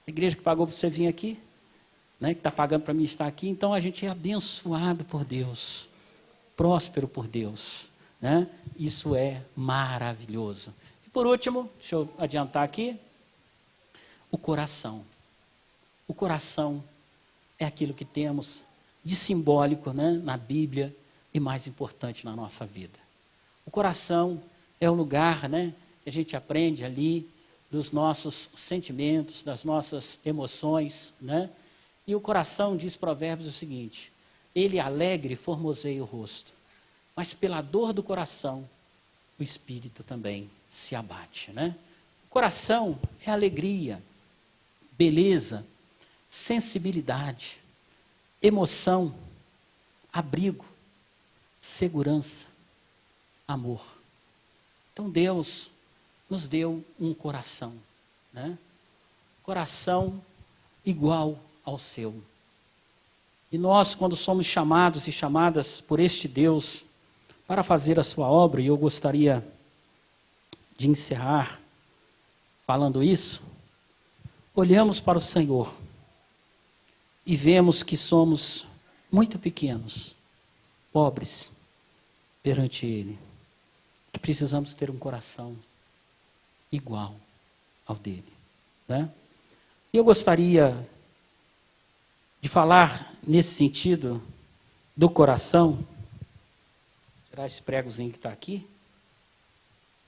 A igreja que pagou para você vir aqui, né? Que está pagando para mim estar aqui. Então a gente é abençoado por Deus, próspero por Deus, né? Isso é maravilhoso. E por último, deixa eu adiantar aqui, o coração. O coração é aquilo que temos de simbólico, né, na Bíblia e mais importante na nossa vida. O coração é o lugar, né, que a gente aprende ali dos nossos sentimentos, das nossas emoções, né? E o coração, diz Provérbios o seguinte, ele alegre formoseia o rosto, mas pela dor do coração o espírito também se abate, né? O coração é alegria, beleza, sensibilidade, emoção, abrigo, segurança, amor. Então Deus nos deu um coração, né? Coração igual ao seu. E nós, quando somos chamados e chamadas por este Deus para fazer a sua obra, e eu gostaria de encerrar falando isso, olhamos para o Senhor e vemos que somos muito pequenos, pobres perante Ele, que precisamos ter um coração igual ao dele, né? E eu gostaria de falar nesse sentido do coração, tirar esse pregozinho que está aqui,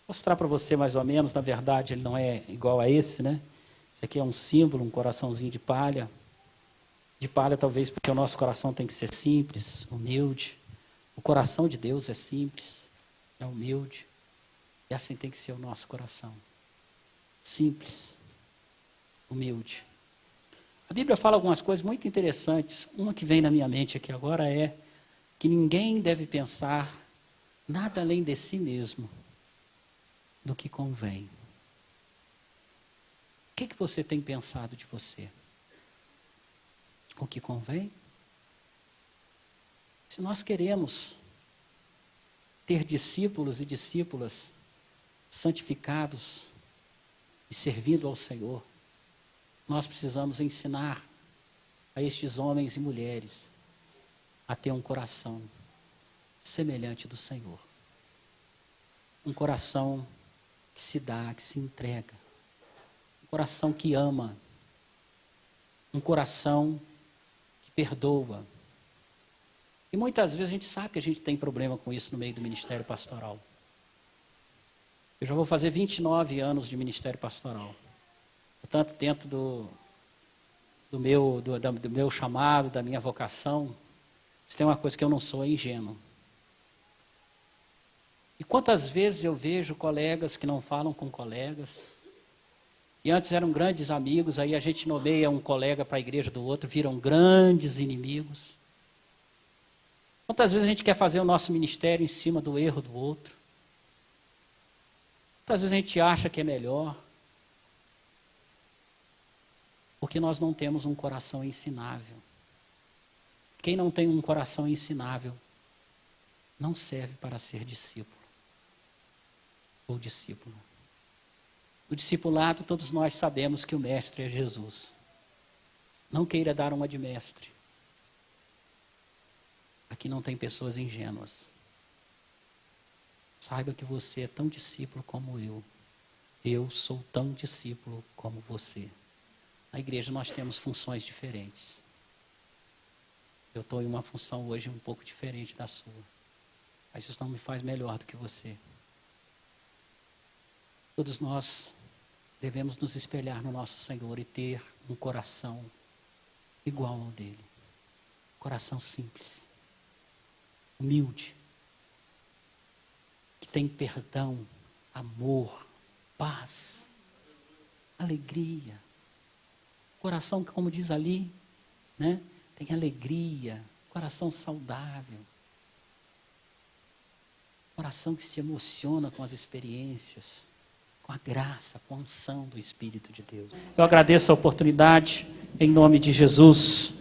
mostrar para você mais ou menos, na verdade ele não é igual a esse, né? Esse aqui é um símbolo, um coraçãozinho de palha talvez porque o nosso coração tem que ser simples, humilde. O coração de Deus é simples, é humilde, e assim tem que ser o nosso coração. Simples, humilde. A Bíblia fala algumas coisas muito interessantes. Uma que vem na minha mente aqui agora é que ninguém deve pensar nada além de si mesmo do que convém. O que você tem pensado de você? O que convém? Se nós queremos ter discípulos e discípulas santificados e servindo ao Senhor, nós precisamos ensinar a estes homens e mulheres a ter um coração semelhante do Senhor. Um coração que se dá, que se entrega. Um coração que ama. Um coração que perdoa. E muitas vezes a gente sabe que a gente tem problema com isso no meio do ministério pastoral. Eu já vou fazer 29 anos de ministério pastoral. Portanto, dentro do meu chamado, da minha vocação, se tem uma coisa que eu não sou, é ingênuo. E quantas vezes eu vejo colegas que não falam com colegas, e antes eram grandes amigos, aí a gente nomeia um colega para a igreja do outro, viram grandes inimigos. Quantas vezes a gente quer fazer o nosso ministério em cima do erro do outro? Quantas vezes a gente acha que é melhor? Porque nós não temos um coração ensinável. Quem não tem um coração ensinável não serve para ser discípulo ou discípulo. No discipulado, todos nós sabemos que o mestre é Jesus. Não queira dar uma de mestre. Aqui não tem pessoas ingênuas. Saiba que você é tão discípulo como eu. Eu sou tão discípulo como você. Na igreja nós temos funções diferentes. Eu estou em uma função hoje um pouco diferente da sua. Mas isso não me faz melhor do que você. Todos nós devemos nos espelhar no nosso Senhor e ter um coração igual ao dele. Coração simples, humilde, que tem perdão, amor, paz, alegria. Coração que, como diz ali, né, tem alegria, coração saudável. Coração que se emociona com as experiências, com a graça, com a unção do Espírito de Deus. Eu agradeço a oportunidade, em nome de Jesus.